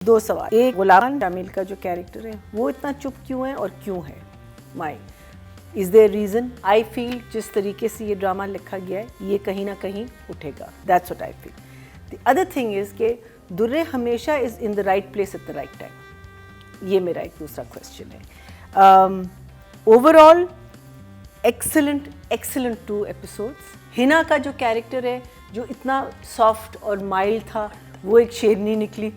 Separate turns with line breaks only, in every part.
दो सवाल, एक गुलाम शामिल का जो कैरेक्टर है वो इतना चुप क्यों है और क्यों है? My is there reason? I feel जिस तरीके से ये ड्रामा लिखा गया है ये कहीं ना कहीं उठेगा, that's what I feel. The other thing is के दुर्रे हमेशा is in the right place at the right time, ये मेरा एक दूसरा क्वेश्चन है। Overall excellent 2 episodes. हिना का जो कैरेक्टर है जो इतना सॉफ्ट और माइल्ड था वो एक शेरनी निकली,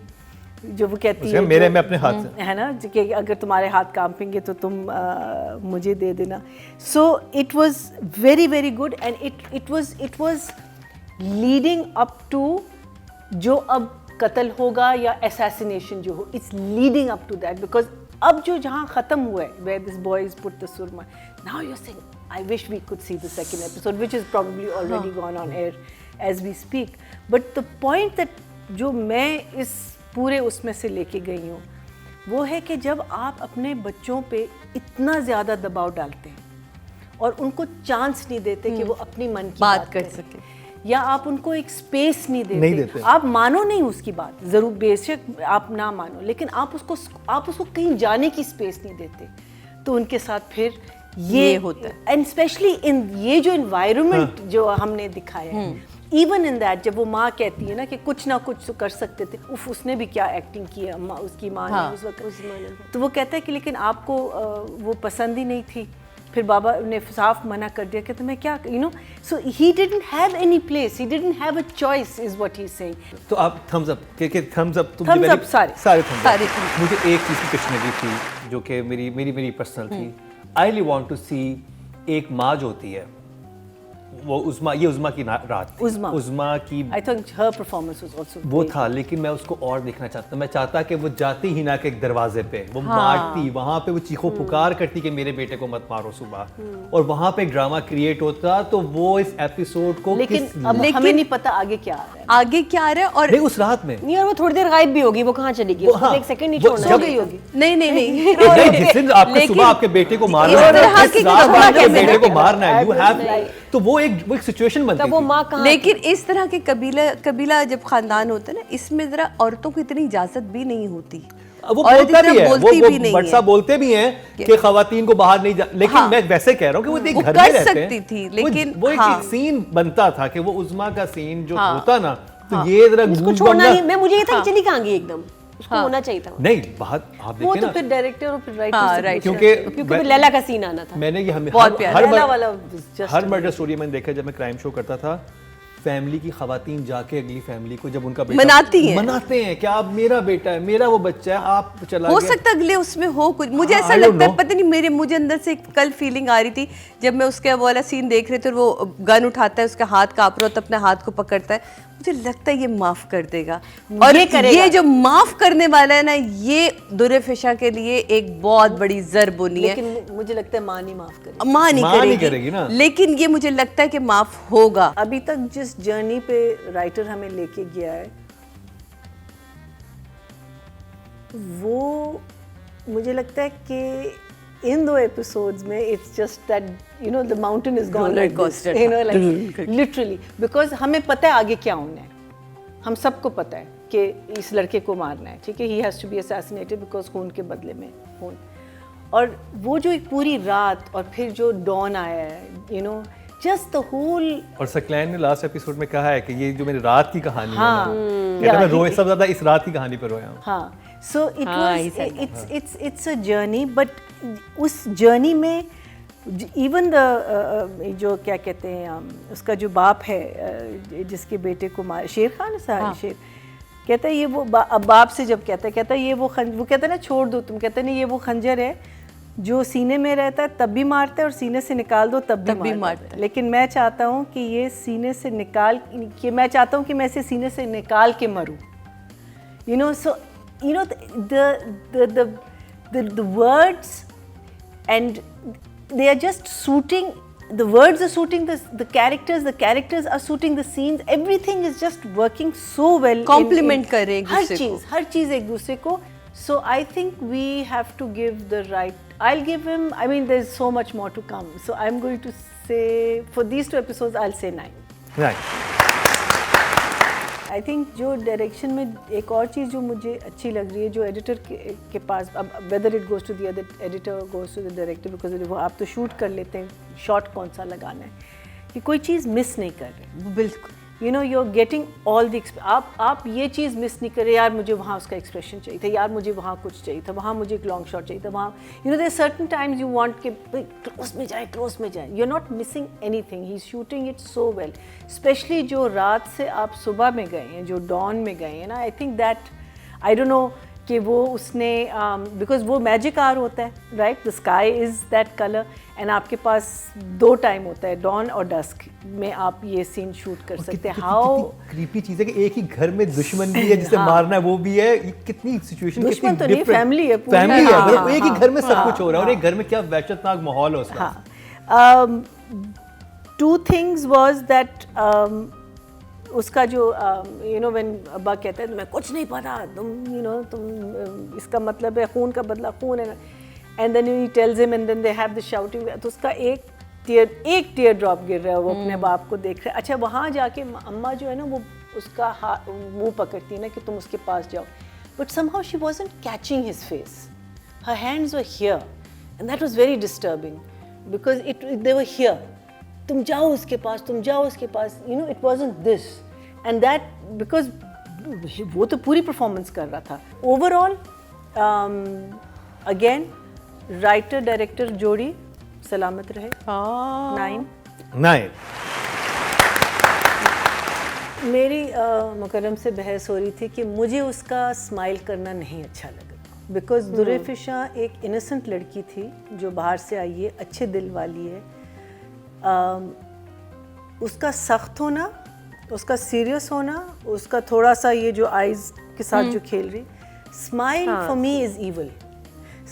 जो वो कहती है
मेरे में अपने हाथ
है ना कि अगर तुम्हारे हाथ कांपेंगे तो तुम मुझे दे देना। So it was very good and it was leading up to जो अब कत्ल होगा या असैसिनेशन जो हो, it's leading up to that because अब जो जहाँ ख़त्म हुआ है where this boy is put the surma, now you are saying I wish we could see the second episode which is probably already gone on air as we speak. But the point that जो मैं इस पूरे उसमें से लेके गई हूँ वो है कि जब आप अपने बच्चों पे इतना ज़्यादा दबाव डालते हैं और उनको चांस नहीं देते कि वो अपनी मन की बात कर सके, या आप उनको एक स्पेस नहीं देते। आप मानो नहीं उसकी बात, ज़रूर बेशक आप ना मानो, लेकिन आप उसको कहीं जाने की स्पेस नहीं देते, तो उनके साथ फिर ये होता है। एंड स्पेशली इन ये जो एनवायरनमेंट जो हमने दिखाया है, इवन इन दैट जब वो माँ कहती है ना कि कुछ ना कुछ तो कर सकते थे, उफ उसने भी क्या एक्टिंग की है उसकी माँ ने उस वक्त। तो वो कहता है कि लेकिन आपको वो पसंद ही नहीं थी, फिर बाबा ने साफ मना कर दिया कि मैं क्या so he didn't have any place, he didn't have a choice is what he is saying.
तो आप थम्स अप के थम्स अप तुम
सारे
मुझे एक चीज़ की कश्मीरी थी जो कि मेरी पर्सनल थी। आई रियली वांट टू सी एक माँ जो होती है वो उज़मा की रात थी। उज़मा की
I think her performance was also
वो था, लेकिन मैं उसको और देखना चाहता। मैं चाहता कि वो जाती ही ना के एक दरवाजे पे वो मारती, वहां पे वो चीखो पुकार करती कि मेरे बेटे को मत मारो सुबह, और वहां पे एक ड्रामा क्रिएट होता। तो वो इस एपिसोड को
लेकिन हमें नहीं पता आगे क्या आ रहा है, और
नहीं उस रात में
नहीं, और वो थोड़ी देर गायब भी होगी, वो कहाँ चलेगी, उसको एक सेकंड नहीं छोड़ना
होगी।
नहीं
जिस दिन आपको सुबह आपके बेटे को मारना है, यू हैव, तो वो एक सिचुएशन बनती है।
लेकिन इस तरह के कबीला जब खानदान होता है ना, इसमें जरा औरतों को इतनी इजाजत भी नहीं होती।
वो बोलता भी है, वो बट्सा बोलते भी हैं कि खवातीन को बाहर नहीं जा, लेकिन मैं वैसे कह रहा हूँ कि वो एक घर में रहते हैं,
थी, लेकिन
वो एक सीन बनता था कि वो उज़मा का सीन जो होता ना, तो ये जरा
छोड़ना ही, मैं मुझे ये था कि चली कहाँ गई एकदम, उसको होना चाहिए था।
नहीं बात आप
वो
देखिए
तो फिर डायरेक्टर और फिर
राइटर, क्योंकि
लैला का सीन आना था।
मैंने ये हर मर्डर स्टोरी मैंने देखा जब मैं क्राइम शो करता था, फैमिली की खवातीन जाके अगली फैमिली को जब उनका बेटा मनाते हैं कि आप मेरा बेटा है, मेरा वो बच्चा है, आप चला
हो सकता अगले उसमें हो कुछ, मुझे ऐसा लगता है, पता नहीं मुझे अंदर से कल फीलिंग आ रही थी जब मैं उसके वाला सीन देख रहे थे, वो गन उठाता है, उसका हाथ कांप रहा होता है, अपने हाथ को पकड़ता है, मुझे लगता है ये माफ कर देगा, और ये जो माफ करने वाला है ना, ये दुर्रे फिशा के लिए एक बहुत बड़ी ज़र्ब होनी है।
लेकिन मुझे लगता है माँ नहीं माफ करेगी,
माँ नहीं करेगी ना, लेकिन ये मुझे लगता है कि माफ होगा।
अभी तक जिस जर्नी पे राइटर हमें लेके गया है वो मुझे लगता है कि इन 2 एपिसोड्स में it's just that the mountain is gone like this, like literally, because हमें पता है आगे क्या होना है, हम सबको पता है कि इस लड़के को मारना है, ठीक है, he has to be assassinated because खून के बदले में खून, और वो जो एक पूरी रात और फिर जो डॉन आया है, जस्ट द होल।
और सकलैन ने लास्ट एपिसोड में कहा है कि ये जो मेरी रात की कहानी है, मैं रोए सब ज्यादा इस रात की कहानी पर रोया हूँ।
हाँ, सो it was it's a journey, but उस जर्नी में इवन द जो क्या कहते हैं उसका जो बाप है जिसके बेटे को मार, शेर खान साहब, शेर कहता है ये वो बाप से जब कहता है ये वो कहता है ना छोड़ दो तुम, कहते नहीं ये वो खंजर है जो सीने में रहता है तब भी मारता है और सीने से निकाल दो तब भी मारता है, लेकिन मैं चाहता हूँ कि ये सीने से निकाल के, मैं चाहता हूँ कि मैं इसे सीने से निकाल के मरूँ, सो the words and they are just suiting, the words are suiting the characters are suiting the scenes, everything is just working so well,
complement कर रहे हैं
हर चीज एक दूसरे को। So I think we have to give the right, I'll give him, I mean there's so much more to come, so I'm going to say for these 2 episodes I'll say 9. I think जो direction में एक और चीज़ जो मुझे अच्छी लग रही है, जो एडिटर के पास, अब whether it goes to the other editor goes to the director, because वो आप तो शूट कर लेते हैं शॉट कौन सा लगाना है, कि कोई चीज़ मिस नहीं कर रहे।
बिल्कुल,
you know you are getting all the, आप ये चीज़ मिस नहीं कर रहे, यार मुझे वहाँ उसका एक्सप्रेशन चाहिए था, यार मुझे वहाँ कुछ चाहिए था, वहाँ मुझे एक लॉन्ग शॉट चाहिए था, वहाँ you know there certain times you want कि क्लोज में जाए, you are not missing anything, he is shooting it so well. Specially जो रात से आप सुबह में गए हैं, जो डॉन में गए हैं ना, I think that, I don't know कि वो उसने बिकॉज वो मैजिक आर होता है, right, the sky is that colour, and आपके पास 2 टाइम होता है, डॉन और डस्क में आप ये सीन शूट कर सकते हैं। हाउ
क्रीपी चीज है कि एक ही घर में दुश्मन भी है जिसे मारना है, वो भी है, ये कितनी सिचुएशन,
दुश्मन तो नहीं, फैमिली है,
फैमिली है, मतलब एक ही घर में सब कुछ हो रहा है, और एक घर में क्या वहशतनाक माहौल है उसका।
हाँ, 2 things was that उसका जो यू नो व्हेन अब्बा कहता है मैं कुछ नहीं पता, तुम यू नो तुम इसका मतलब है खून का बदला खून है, and then he tells him and then they have the shouting, तो उसका एक टीयर ड्रॉप गिर रहा है, वो अपने बाप को देख रहा है। अच्छा, वहाँ जाके अम्मा जो है ना वो उसका मुंह पकड़ती है ना कि तुम उसके पास जाओ, but somehow she wasn't catching his face, her hands were here, and that was very disturbing because they were here, तुम जाओ उसके पास, तुम जाओ उसके पास, you know it wasn't this, and that because वो तो पूरी परफॉर्मेंस कर रहा था। ओवरऑल अगेन राइटर डायरेक्टर जोड़ी सलामत रहे। 9 मेरी मुकर्रम से बहस हो रही थी कि मुझे उसका स्माइल करना नहीं अच्छा लगा, बिकॉज दुरेफिशा एक इनोसेंट लड़की थी जो बाहर से आई है, अच्छे दिल वाली है, उसका सख्त होना, उसका सीरियस होना, उसका थोड़ा सा ये जो आइज़ के साथ जो खेल रही, smile for me is evil.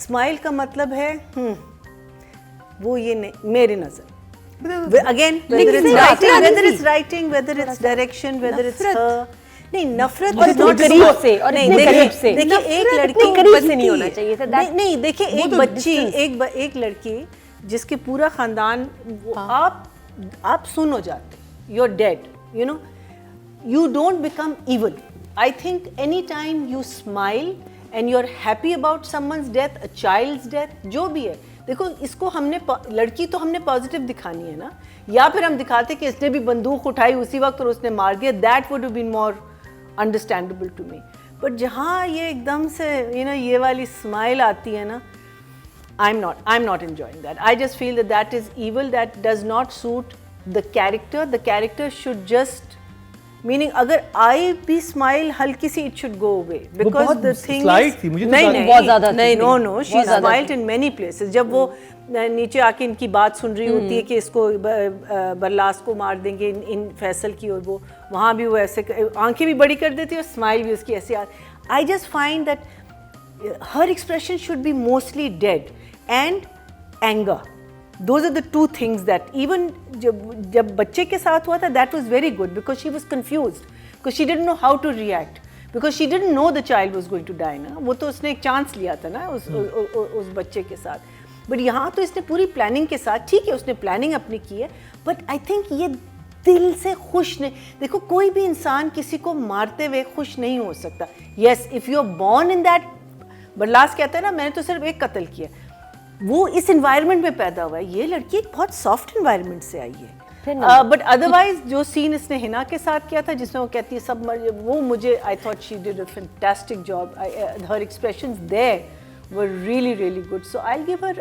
Smile का मतलब है वो ये नहीं, मेरी नज़र, again whether it's writing, whether it's direction, whether it's her, नहीं नफरत
और इतने करीब से, और इतने करीब से,
देखिए एक लड़की
करीब से नहीं होना चाहिए था,
नहीं देखिए एक बच्ची, एक लड़की जिसके पूरा खानदान, आप सुन हो जाते, you are dead, you know, you don't become evil. I think any time you smile and you are happy about someone's death, a child's death, जो भी है, देखो इसको हमने लड़की तो हमने पॉजिटिव दिखानी है ना, या फिर हम दिखाते कि इसने भी बंदूक उठाई उसी वक्त और उसने मार दिया, that would have been more understandable to me. But जहाँ ये एकदम से यू नो ये वाली स्माइल आती है ना, I'm not enjoying that. I just feel that is evil, that does not suit the character. The character should just, meaning अगर I भी smile हल्की सी, it should go away because the thing is
थी, मुझे तो
नहीं
बहुत ज़्यादा थी।
no she smiled in many places। जब वो नीचे आके इनकी बात सुन रही होती है कि इसको बरलास को मार देंगे इन फैसल की, और वो वहाँ भी वो ऐसे आंखें भी बड़ी कर देती है और स्माइल भी उसकी ऐसी। I just find that her expression should be mostly dead and anger. Those are the 2 things that even जब बच्चे के साथ हुआ था, that was very good because she was confused because she didn't know how to react because she didn't know the child was going to die ना, वो तो उसने एक चांस लिया था ना उस बच्चे के साथ। बट यहाँ तो इसने पूरी प्लानिंग के साथ, ठीक है उसने प्लानिंग अपनी की है, बट आई थिंक ये दिल से खुश नहीं। देखो कोई भी इंसान किसी को मारते हुए खुश नहीं हो सकता। Yes, if you are born in that, Barlas कहता है ना मैंने तो सिर्फ एक कत्ल किया, वो इस इन्वायरमेंट में पैदा हुआ है। ये लड़की एक बहुत सॉफ्ट इन्वायरमेंट से आई है। बट अदरवाइज जो सीन इसने हिना के साथ किया था जिसमें वो कहती है सब मर, वो मुझे I thought she did a fantastic job, her expressions there were really really good. So I will give her,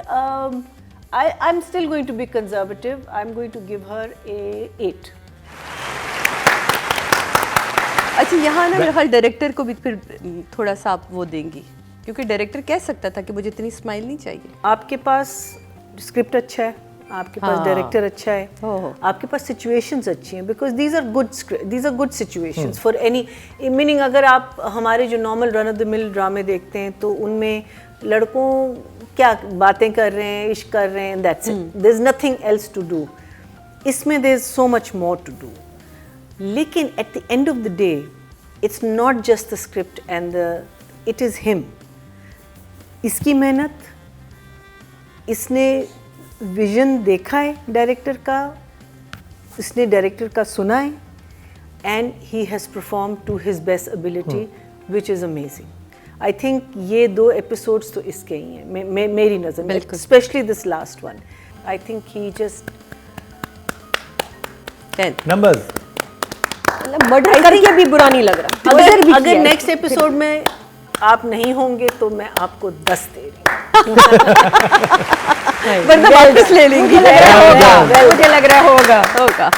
I'm still going to be conservative. I'm going to give her a 8.
अच्छा, यहाँ ना मेरे ख्याल director को भी फिर थोड़ा सा आप वो देंगी, क्योंकि डायरेक्टर कह सकता था कि मुझे इतनी स्माइल नहीं चाहिए।
आपके पास स्क्रिप्ट अच्छा है, आपके पास डायरेक्टर अच्छा है, आपके पास सिचुएशंस अच्छी हैं, because these are good situations for any, meaning अगर आप हमारे जो normal run of the mill ड्रामे देखते हैं तो उनमें लड़कों क्या बातें कर रहे हैं, इश्क कर रहे हैं, that's it, there is nothing else to do. इसमें there is so much more to do, लेकिन at the end of the day it's not just the script and it is him. इसकी मेहनत, इसने विजन देखा है director का, इसने director का सुना है, and he has performed to his best ability, which is amazing. I think ये 2 episodes तो इसके ही हैं मेरी नज़र में, especially this last one. I think he just
10
numbers
murder करके भी बुरा नहीं लग रहा।
अगर नेक्स्ट एपिसोड में आप नहीं होंगे तो मैं आपको 10 दे रही हूँ।
वरना वापस ले लेंगी।
मुझे लग रहा होगा।
होगा